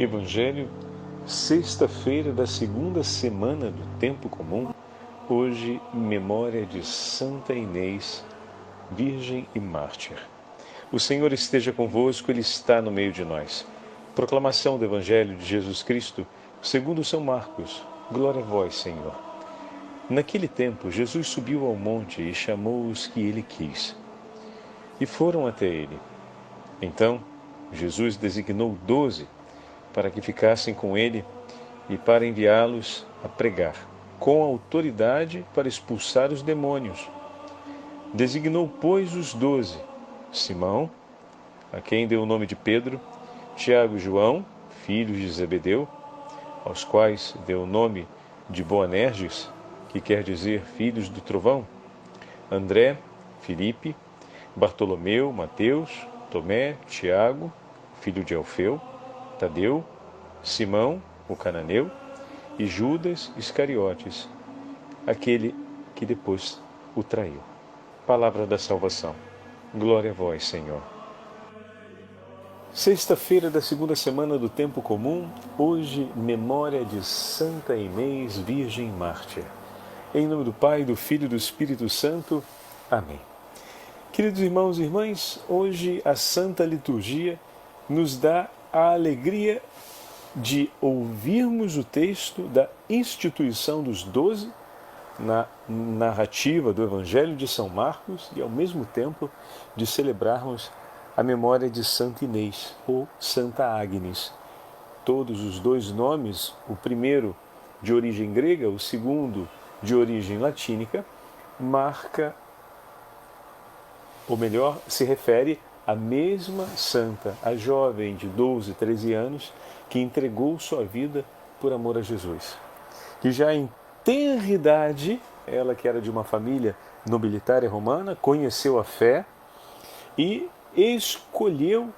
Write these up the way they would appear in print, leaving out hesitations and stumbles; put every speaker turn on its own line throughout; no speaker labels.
Evangelho, sexta-feira da segunda semana do Tempo Comum, hoje, memória de Santa Inês, Virgem e Mártir. O Senhor esteja convosco, Ele está no meio de nós. Proclamação do Evangelho de Jesus Cristo, segundo São Marcos. Glória a vós, Senhor. Naquele tempo, Jesus subiu ao monte e chamou os que ele quis. E foram até ele. Então, Jesus designou 12 para que ficassem com ele e para enviá-los a pregar, com autoridade para expulsar os demônios. Designou, pois, os 12, Simão, a quem deu o nome de Pedro, Tiago e João, filhos de Zebedeu, aos quais deu o nome de Boanerges, que quer dizer filhos do trovão, André, Filipe, Bartolomeu, Mateus, Tomé, Tiago, filho de Alfeu, Tadeu, Simão, o cananeu, e Judas Iscariotes, aquele que depois o traiu. Palavra da salvação. Glória a vós, Senhor. Sexta-feira da segunda semana do Tempo Comum, hoje, memória de Santa Inês, Virgem e Mártir. Em nome do Pai, do Filho e do Espírito Santo. Amém. Queridos irmãos e irmãs, hoje a Santa Liturgia nos dá a alegria de ouvirmos o texto da instituição dos 12 na narrativa do Evangelho de São Marcos e, ao mesmo tempo, de celebrarmos a memória de Santa Inês ou Santa Agnes. Todos os dois nomes, o primeiro de origem grega, o segundo de origem latínica, marca, ou melhor, se refere à mesma santa, a jovem de 12, 13 anos, que entregou sua vida por amor a Jesus. Que já em tenra idade, ela que era de uma família nobilitária romana, conheceu a fé e escolheu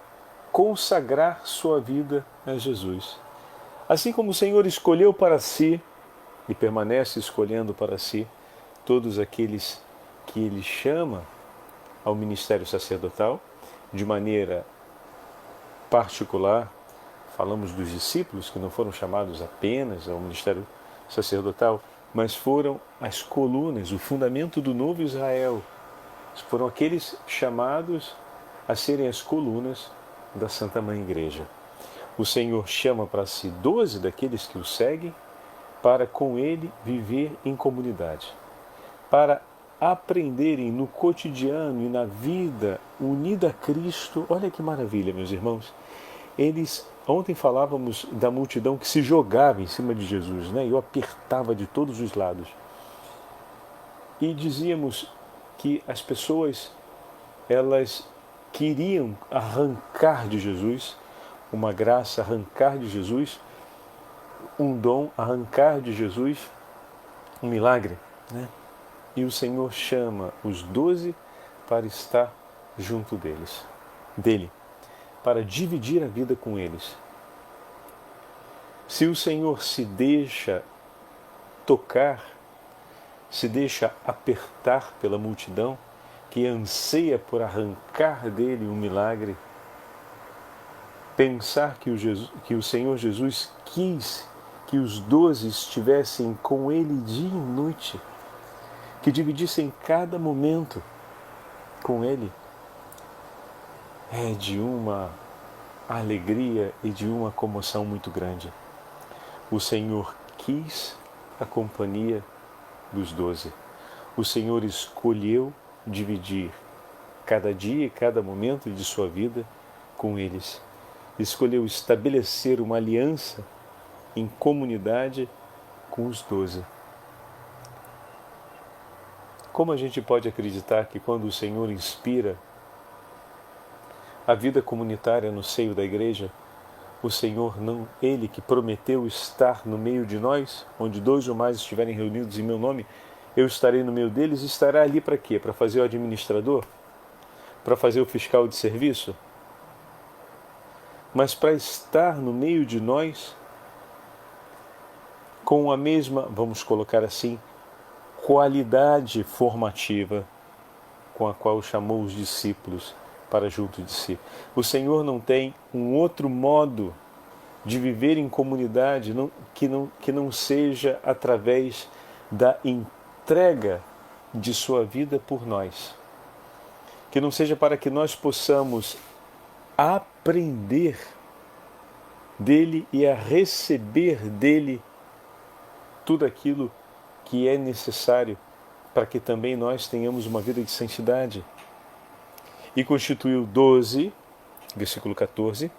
consagrar sua vida a Jesus. Assim como o Senhor escolheu para si, e permanece escolhendo para si, todos aqueles que Ele chama ao ministério sacerdotal, de maneira particular, falamos dos discípulos que não foram chamados apenas ao ministério sacerdotal, mas foram as colunas, o fundamento do novo Israel. Foram aqueles chamados a serem as colunas da Santa Mãe Igreja. O Senhor chama para si 12 daqueles que o seguem para com Ele viver em comunidade, para aprenderem no cotidiano e na vida unida a Cristo. Olha que maravilha, meus irmãos. Ontem falávamos da multidão que se jogava em cima de Jesus, né? E o apertava de todos os lados. E dizíamos que as pessoas, elas queriam arrancar de Jesus uma graça, arrancar de Jesus um dom, arrancar de Jesus um milagre, né? E o Senhor chama os 12 para estar junto dele, para dividir a vida com eles. Se o Senhor se deixa tocar, se deixa apertar pela multidão, que anseia por arrancar dele um milagre, pensar que o Senhor Jesus quis que os 12 estivessem com ele dia e noite, que dividissem cada momento com ele, é de uma alegria e de uma comoção muito grande. O Senhor quis a companhia dos 12. O Senhor escolheu dividir cada dia e cada momento de sua vida com eles. Escolheu estabelecer uma aliança em comunidade com os 12. Como a gente pode acreditar que quando o Senhor inspira a vida comunitária no seio da igreja, o Senhor não, Ele que prometeu estar no meio de nós, onde 2 ou mais estiverem reunidos em meu nome, eu estarei no meio deles, estará ali para quê? Para fazer o administrador? Para fazer o fiscal de serviço? Mas para estar no meio de nós com a mesma, vamos colocar assim, qualidade formativa com a qual chamou os discípulos para junto de si. O Senhor não tem um outro modo de viver em comunidade que não seja através da entrega de sua vida por nós. Que não seja para que nós possamos aprender dele e a receber dele tudo aquilo que é necessário para que também nós tenhamos uma vida de santidade. E constituiu 12, versículo 14,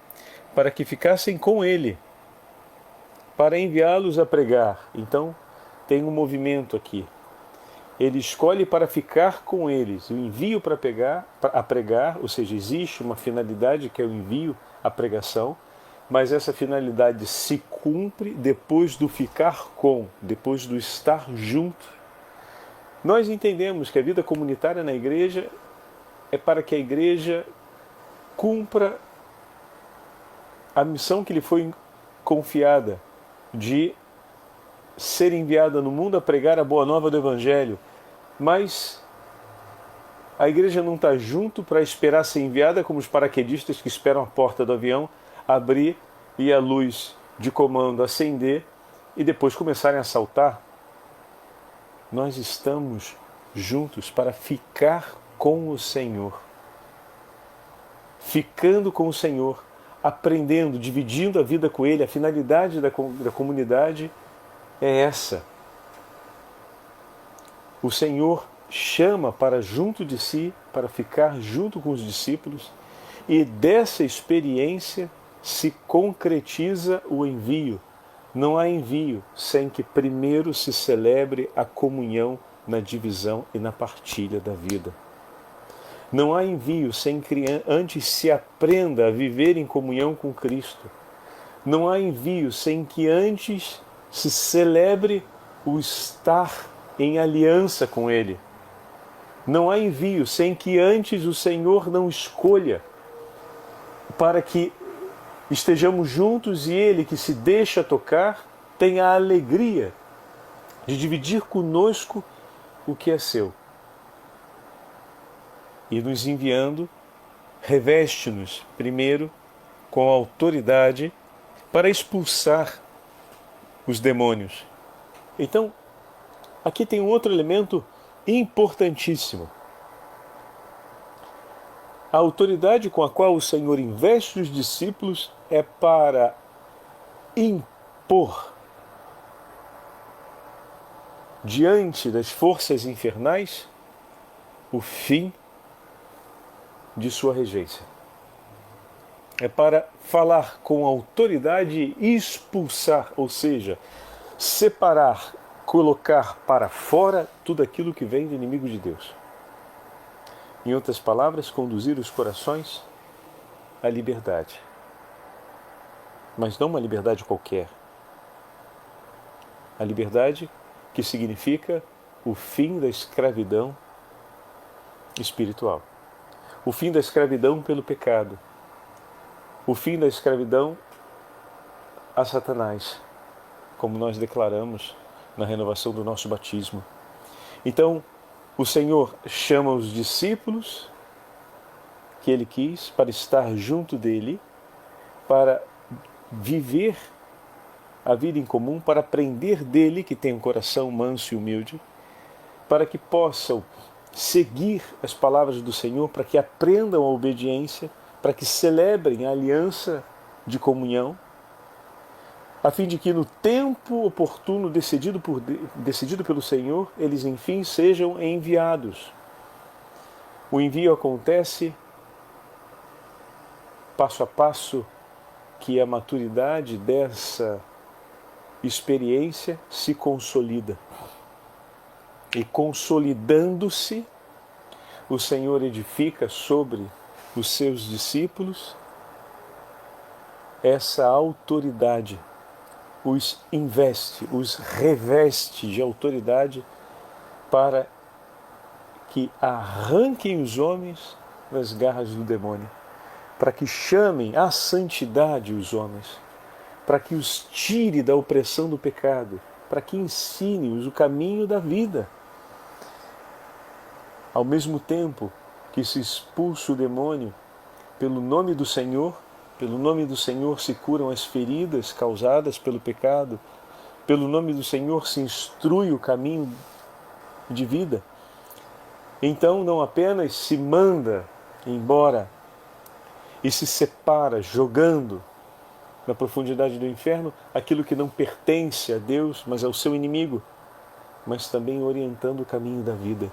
para que ficassem com ele, para enviá-los a pregar. Então, tem um movimento aqui. Ele escolhe para ficar com eles, o envio para pregar, ou seja, existe uma finalidade que é o envio, a pregação, mas essa finalidade se cumpre depois do ficar com, depois do estar junto. Nós entendemos que a vida comunitária na igreja é para que a igreja cumpra a missão que lhe foi confiada de ser enviada no mundo a pregar a boa nova do Evangelho. Mas a igreja não está junto para esperar ser enviada como os paraquedistas que esperam a porta do avião abrir e a luz de comando acender e depois começarem a saltar. Nós estamos juntos para ficar com o Senhor. Ficando com o Senhor, aprendendo, dividindo a vida com Ele. A finalidade da comunidade é essa. O Senhor chama para junto de si, para ficar junto com os discípulos, e dessa experiência se concretiza o envio. Não há envio sem que primeiro se celebre a comunhão na divisão e na partilha da vida. Não há envio sem que antes se aprenda a viver em comunhão com Cristo. Não há envio sem que antes se celebre o estar em aliança com Ele. Não há envio sem que antes o Senhor não escolha para que estejamos juntos e Ele, que se deixa tocar, tenha a alegria de dividir conosco o que é seu. E nos enviando, reveste-nos primeiro com a autoridade para expulsar os demônios. Então, aqui tem um outro elemento importantíssimo. A autoridade com a qual o Senhor investe os discípulos é para impor diante das forças infernais o fim de sua regência. É para falar com autoridade e expulsar, ou seja, separar, colocar para fora tudo aquilo que vem do inimigo de Deus. Em outras palavras, conduzir os corações à liberdade. Mas não uma liberdade qualquer. A liberdade que significa o fim da escravidão espiritual. O fim da escravidão pelo pecado. O fim da escravidão a Satanás, como nós declaramos na renovação do nosso batismo. Então, o Senhor chama os discípulos que Ele quis para estar junto dEle, para viver a vida em comum, para aprender dEle, que tem um coração manso e humilde, para que possam seguir as palavras do Senhor, para que aprendam a obediência, para que celebrem a aliança de comunhão, a fim de que no tempo oportuno decidido pelo Senhor, eles enfim sejam enviados. O envio acontece passo a passo que a maturidade dessa experiência se consolida. E consolidando-se, o Senhor edifica sobre os seus discípulos essa autoridade, os investe, os reveste de autoridade para que arranquem os homens das garras do demônio, para que chamem à santidade os homens, para que os tire da opressão do pecado, para que ensine-os o caminho da vida. Ao mesmo tempo que se expulsa o demônio pelo nome do Senhor, pelo nome do Senhor se curam as feridas causadas pelo pecado, pelo nome do Senhor se instrui o caminho de vida. Então não apenas se manda embora e se separa, jogando na profundidade do inferno aquilo que não pertence a Deus, mas ao seu inimigo, mas também orientando o caminho da vida,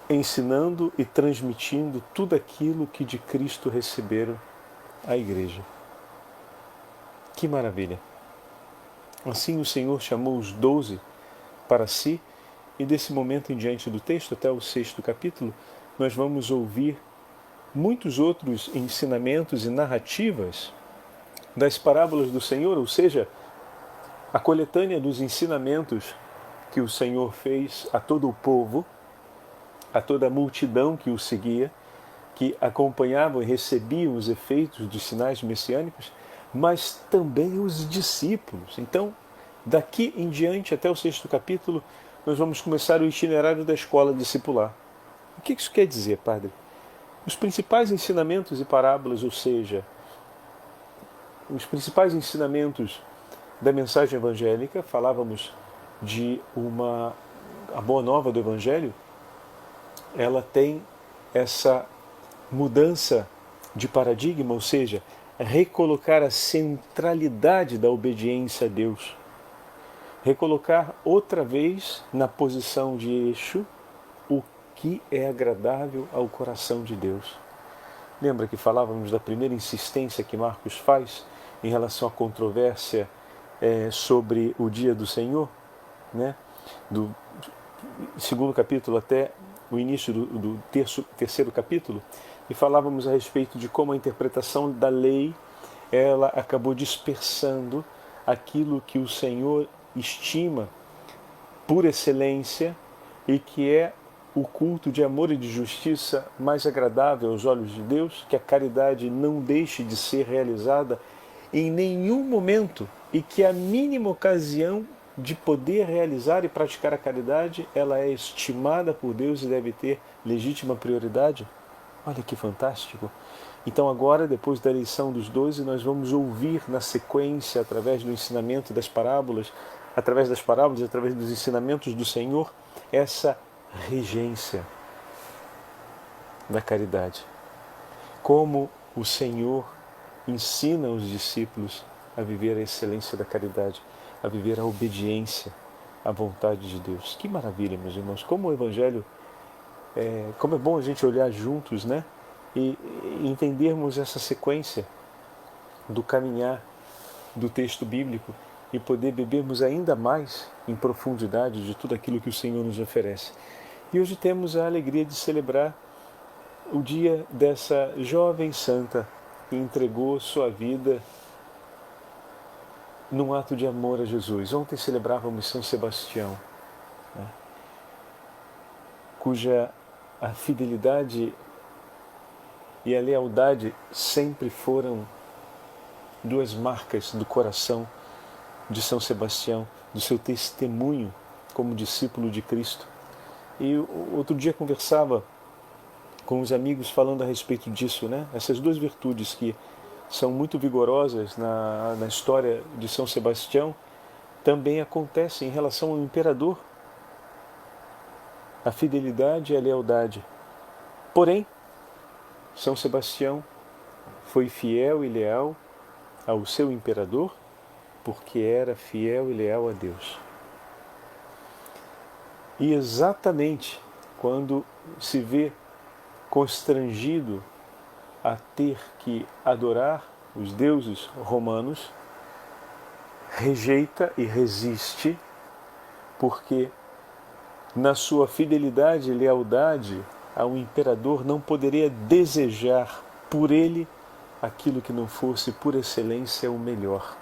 ensinando e transmitindo tudo aquilo que de Cristo receberam a Igreja. Que maravilha! Assim o Senhor chamou os 12 para si, e desse momento em diante do texto, até o 6º capítulo, nós vamos ouvir muitos outros ensinamentos e narrativas das parábolas do Senhor, ou seja, a coletânea dos ensinamentos que o Senhor fez a todo o povo, a toda a multidão que o seguia, que acompanhavam e recebiam os efeitos dos sinais messiânicos, mas também os discípulos. Então, daqui em diante, até o 6º capítulo, nós vamos começar o itinerário da escola discipular. O que isso quer dizer, Padre? Os principais ensinamentos e parábolas, ou seja, os principais ensinamentos da mensagem evangélica, falávamos de a boa nova do Evangelho, ela tem essa mudança de paradigma, ou seja, recolocar a centralidade da obediência a Deus, recolocar outra vez na posição de eixo o que é agradável ao coração de Deus. Lembra que falávamos da primeira insistência que Marcos faz em relação à controvérsia sobre o dia do Senhor, né? Do 2º capítulo até o início do 3º capítulo, e falávamos a respeito de como a interpretação da lei ela acabou dispersando aquilo que o Senhor estima por excelência e que é o culto de amor e de justiça mais agradável aos olhos de Deus, que a caridade não deixe de ser realizada em nenhum momento e que a mínima ocasião de poder realizar e praticar a caridade, ela é estimada por Deus e deve ter legítima prioridade. Olha que fantástico! Então agora, depois da eleição dos 12, nós vamos ouvir na sequência, através do ensinamento das parábolas, através dos ensinamentos do Senhor, essa regência da caridade. Como o Senhor ensina os discípulos a viver a excelência da caridade, a viver a obediência à vontade de Deus. Que maravilha, meus irmãos! Como o Evangelho, como é bom a gente olhar juntos, né? E entendermos essa sequência do caminhar do texto bíblico e poder bebermos ainda mais em profundidade de tudo aquilo que o Senhor nos oferece. E hoje temos a alegria de celebrar o dia dessa jovem santa que entregou sua vida num ato de amor a Jesus. Ontem celebrávamos São Sebastião, né, cuja a fidelidade e a lealdade sempre foram duas marcas do coração de São Sebastião, do seu testemunho como discípulo de Cristo. E outro dia conversava com os amigos falando a respeito disso, né? Essas duas virtudes que são muito vigorosas na história de São Sebastião também acontecem em relação ao imperador, a fidelidade e a lealdade. Porém, São Sebastião foi fiel e leal ao seu imperador porque era fiel e leal a Deus. E exatamente quando se vê constrangido a ter que adorar os deuses romanos, rejeita e resiste, porque na sua fidelidade e lealdade ao imperador não poderia desejar por ele aquilo que não fosse por excelência o melhor.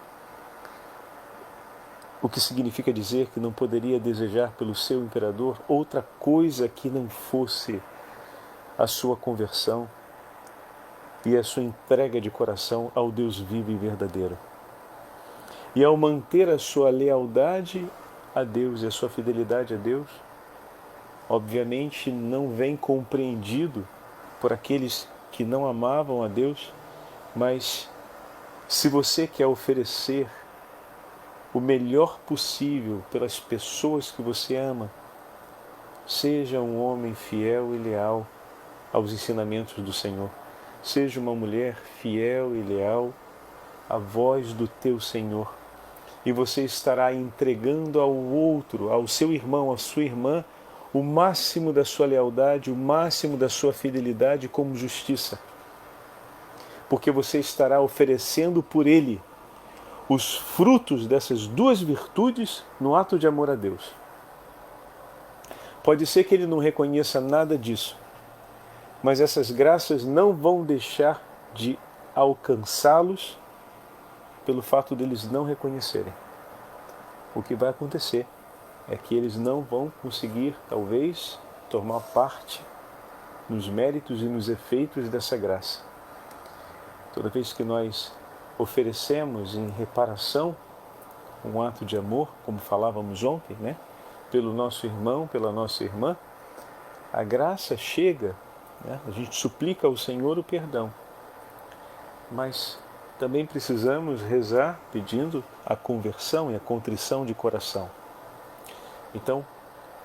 O que significa dizer que não poderia desejar pelo seu imperador outra coisa que não fosse a sua conversão e a sua entrega de coração ao Deus vivo e verdadeiro. E ao manter a sua lealdade a Deus e a sua fidelidade a Deus, obviamente não vem compreendido por aqueles que não amavam a Deus, Mas se você quer oferecer o melhor possível pelas pessoas que você ama, seja um homem fiel e leal aos ensinamentos do Senhor. Seja uma mulher fiel e leal à voz do teu Senhor. E você estará entregando ao outro, ao seu irmão, à sua irmã, o máximo da sua lealdade, o máximo da sua fidelidade como justiça. Porque você estará oferecendo por ele os frutos dessas duas virtudes no ato de amor a Deus. Pode ser que ele não reconheça nada disso, mas essas graças não vão deixar de alcançá-los pelo fato deles não reconhecerem. O que vai acontecer é que eles não vão conseguir, talvez, tomar parte nos méritos e nos efeitos dessa graça. Toda vez que nós oferecemos em reparação um ato de amor, como falávamos ontem, né? Pelo nosso irmão, pela nossa irmã, a graça chega, né? A gente suplica ao Senhor o perdão. Mas também precisamos rezar pedindo a conversão e a contrição de coração. Então,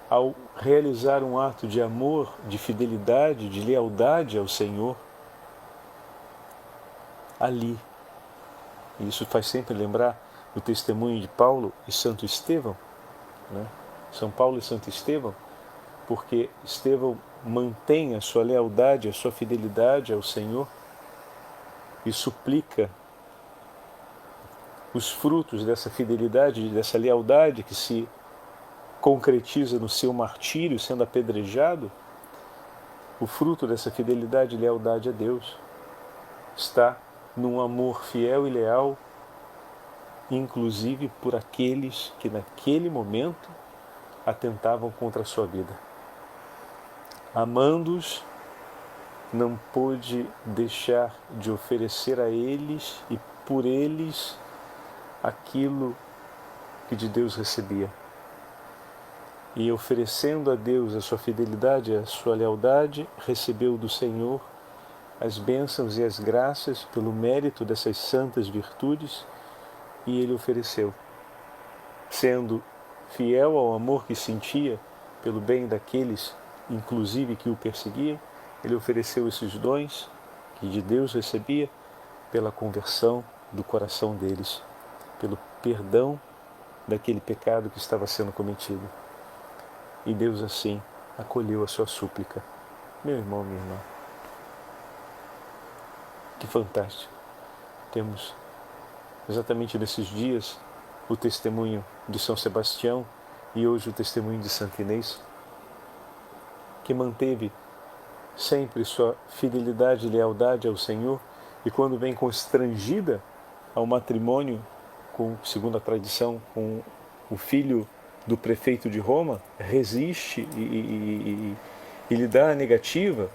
ao realizar um ato de amor, de fidelidade, de lealdade ao Senhor, ali, e isso faz sempre lembrar o testemunho de Paulo e Santo Estevão, né? São Paulo e Santo Estevão, porque Estevão mantém a sua lealdade, a sua fidelidade ao Senhor e suplica os frutos dessa fidelidade, dessa lealdade que se concretiza no seu martírio, sendo apedrejado. O fruto dessa fidelidade e lealdade a Deus está num amor fiel e leal, inclusive por aqueles que naquele momento atentavam contra a sua vida. Amando-os, não pôde deixar de oferecer a eles e por eles aquilo que de Deus recebia. E oferecendo a Deus a sua fidelidade, a sua lealdade, recebeu do Senhor as bênçãos e as graças pelo mérito dessas santas virtudes, e ele ofereceu, sendo fiel ao amor que sentia pelo bem daqueles, inclusive que o perseguiam. Ele ofereceu esses dons que de Deus recebia pela conversão do coração deles, pelo perdão daquele pecado que estava sendo cometido. E Deus assim acolheu a sua súplica. Meu irmão, minha irmã, que fantástico. Temos exatamente nesses dias o testemunho de São Sebastião e hoje o testemunho de Santa Inês, que manteve sempre sua fidelidade e lealdade ao Senhor, e quando vem constrangida ao matrimônio, segundo a tradição, com o filho do prefeito de Roma, resiste e lhe dá a negativa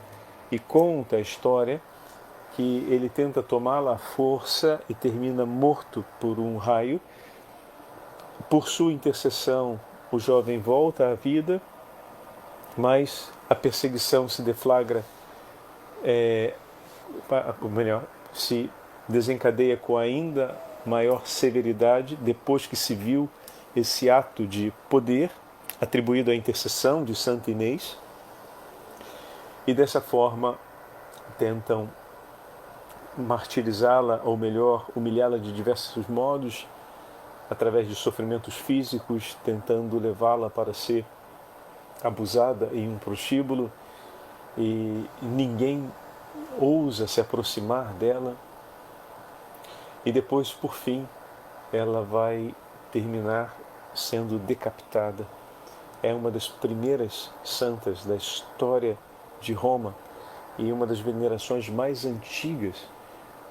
e conta a história que ele tenta tomá-la à força e termina morto por um raio. Por sua intercessão, o jovem volta à vida, mas a perseguição se deflagra, ou melhor, se desencadeia com ainda maior severidade depois que se viu esse ato de poder atribuído à intercessão de Santa Inês, e dessa forma tentam martirizá-la, ou melhor, humilhá-la de diversos modos, através de sofrimentos físicos, tentando levá-la para ser abusada em um prostíbulo, e ninguém ousa se aproximar dela. E depois, por fim, ela vai terminar sendo decapitada. É uma das primeiras santas da história de Roma e uma das venerações mais antigas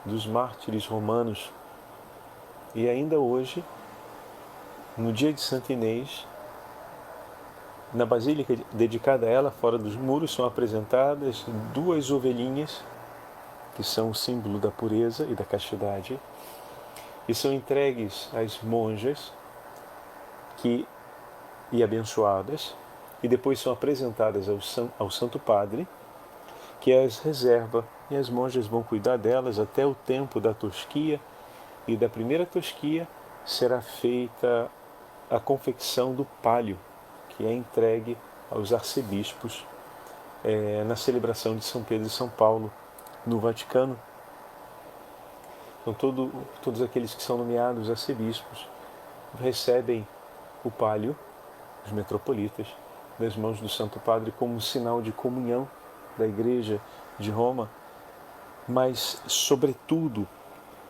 dos mártires romanos. E ainda hoje, no dia de Santa Inês, na basílica dedicada a ela, fora dos muros, são apresentadas duas ovelhinhas, que são o símbolo da pureza e da castidade, e são entregues às monjas e abençoadas, e depois são apresentadas ao Santo Padre, que as reserva, e as monjas vão cuidar delas até o tempo da tosquia, e da primeira tosquia será feita a confecção do pálio, que é entregue aos arcebispos na celebração de São Pedro e São Paulo no Vaticano. Então todos aqueles que são nomeados arcebispos recebem o pálio, os metropolitas, das mãos do Santo Padre como um sinal de comunhão da Igreja de Roma, mas, sobretudo,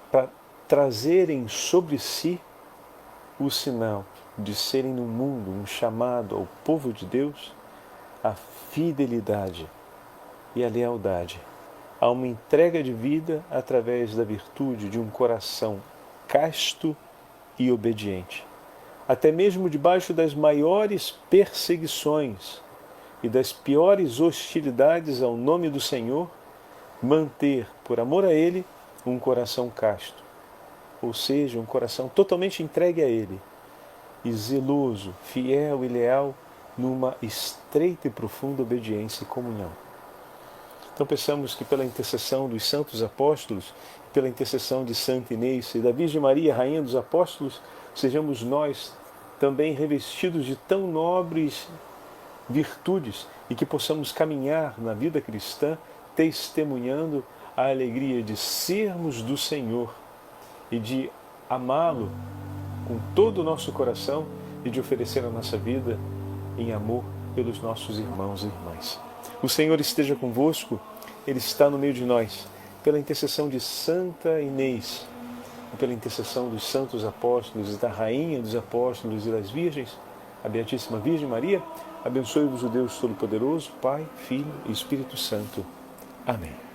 para trazerem sobre si o sinal de serem no mundo um chamado ao povo de Deus, a fidelidade e a lealdade, a uma entrega de vida através da virtude de um coração casto e obediente. Até mesmo debaixo das maiores perseguições e das piores hostilidades ao nome do Senhor, manter, por amor a Ele, um coração casto, ou seja, um coração totalmente entregue a Ele, e zeloso, fiel e leal, numa estreita e profunda obediência e comunhão. Então pensamos que pela intercessão dos santos apóstolos, pela intercessão de Santa Inês e da Virgem Maria, Rainha dos Apóstolos, sejamos nós também revestidos de tão nobres virtudes e que possamos caminhar na vida cristã testemunhando a alegria de sermos do Senhor e de amá-lo com todo o nosso coração e de oferecer a nossa vida em amor pelos nossos irmãos e irmãs. O Senhor esteja convosco, Ele está no meio de nós. Pela intercessão de Santa Inês, e pela intercessão dos santos apóstolos e da Rainha dos Apóstolos e das Virgens, a Beatíssima Virgem Maria, abençoe-vos o Deus Todo-Poderoso, Pai, Filho e Espírito Santo. Amém.